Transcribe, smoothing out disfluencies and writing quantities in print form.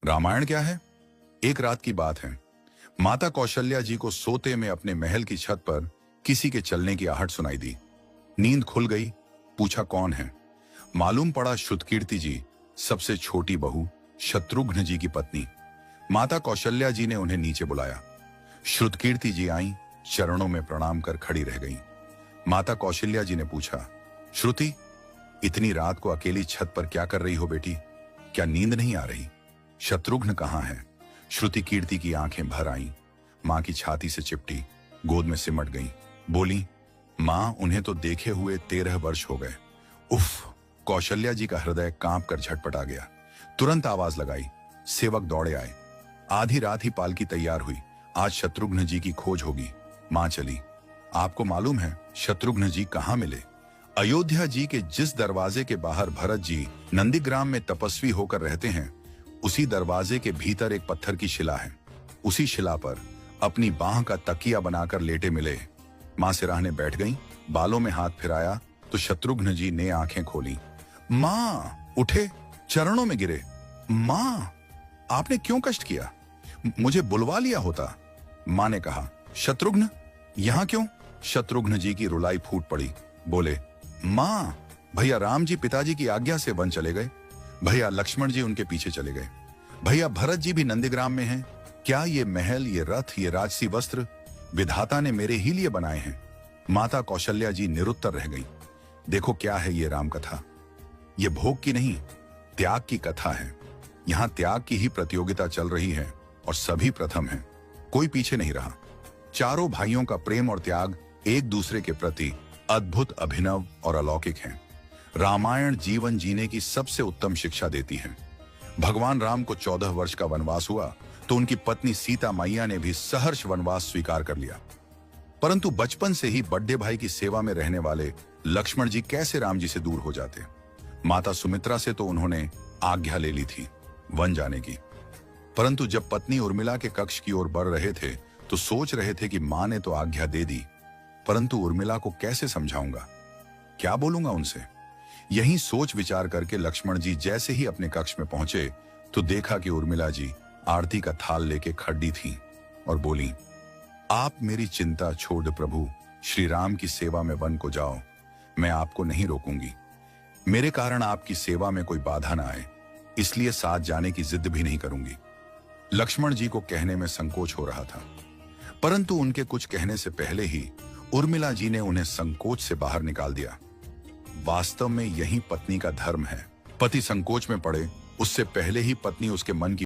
रामायण क्या है? एक रात की बात है। माता कौशल्या जी को सोते में अपने महल की छत पर किसी के चलने की आहट सुनाई दी। नींद खुल गई। पूछा कौन है? मालूम पड़ा श्रुतकीर्ति जी, सबसे छोटी बहू, शत्रुघ्न जी की पत्नी। माता कौशल्या जी ने उन्हें नीचे बुलाया। श्रुतकीर्ति जी आई, चरणों में प्रणाम कर खड़ी रह गईं। माता कौशल्या जी ने पूछा, श्रुति, इतनी रात को अकेली छत पर क्या कर रही हो बेटी? क्या नींद नहीं आ रही? शत्रुघ्न कहाँ है? श्रुति कीर्ति की आंखें भर आईं। मां की छाती से चिपटी, गोद में सिमट गईं। बोली, मां, उन्हें तो देखे हुए 13 वर्ष हो गए। उफ! कौशल्या जी का हृदय कांप कर झटपटा गया। तुरंत आवाज लगाई। सेवक दौड़े आए। आधी रात ही पालकी तैयार हुई। आज शत्रुघ्न जी की खोज होगी। मां चली। आपको मालूम है शत्रुघ्न जी कहाँ मिले? अयोध्या जी के जिस दरवाजे के बाहर भरत जी नंदीग्राम में तपस्वी होकर रहते हैं, उसी दरवाजे के भीतर एक पत्थर की शिला है। उसी शिला पर अपनी बाह का तकिया बनाकर लेटे मिले। मां सिराहने बैठ गईं, बालों में हाथ फिराया तो शत्रुघ्न जी ने आंखें खोली। मां! उठे, चरणों में गिरे। मां, आपने क्यों कष्ट किया? मुझे बुलवा लिया होता। मां ने कहा, शत्रुघ्न यहां क्यों? शत्रुघ्न जी की रुलाई फूट पड़ी। बोले, मां, भैया राम जी पिताजी की आज्ञा से वन चले गए। भैया लक्ष्मण जी उनके पीछे चले गए। भैया भरत जी भी नंदीग्राम में हैं। क्या ये महल, ये रथ, ये राजसी वस्त्र विधाता ने मेरे ही लिए बनाए हैं? माता कौशल्या जी निरुत्तर रह गई। देखो क्या है ये राम कथा। ये भोग की नहीं, त्याग की कथा है। यहां त्याग की ही प्रतियोगिता चल रही है और सभी प्रथम हैं। कोई पीछे नहीं रहा। चारों भाइयों का प्रेम और त्याग एक दूसरे के प्रति अद्भुत, अभिनव और अलौकिक है। रामायण जीवन जीने की सबसे उत्तम शिक्षा देती है। भगवान राम को 14 वर्ष का वनवास हुआ तो उनकी पत्नी सीता मैया ने भी सहर्ष वनवास स्वीकार कर लिया। परंतु बचपन से ही बड़े भाई की सेवा में रहने वाले लक्ष्मण जी कैसे राम जी से दूर हो जाते? माता सुमित्रा से तो उन्होंने आज्ञा ले ली थी वन जाने की, परंतु जब पत्नी उर्मिला के कक्ष की ओर बढ़ रहे थे तो सोच रहे थे कि मां ने तो आज्ञा दे दी, परंतु उर्मिला को कैसे समझाऊंगा, क्या बोलूंगा उनसे? यही सोच विचार करके लक्ष्मण जी जैसे ही अपने कक्ष में पहुंचे तो देखा कि उर्मिला जी आरती का थाल लेके खड़ी थीं और बोली, आप मेरी चिंता छोड़ प्रभु, श्री राम की सेवा में वन को जाओ। मैं आपको नहीं रोकूंगी। मेरे कारण आपकी सेवा में कोई बाधा ना आए, इसलिए साथ जाने की जिद भी नहीं करूंगी। लक्ष्मण जी को कहने में संकोच हो रहा था, परंतु उनके कुछ कहने से पहले ही उर्मिला जी ने उन्हें संकोच से बाहर निकाल दिया। वास्तव में यही पत्नी का धर्म है। पति संकोच में पड़े उससे पहले ही पत्नी उसके मन की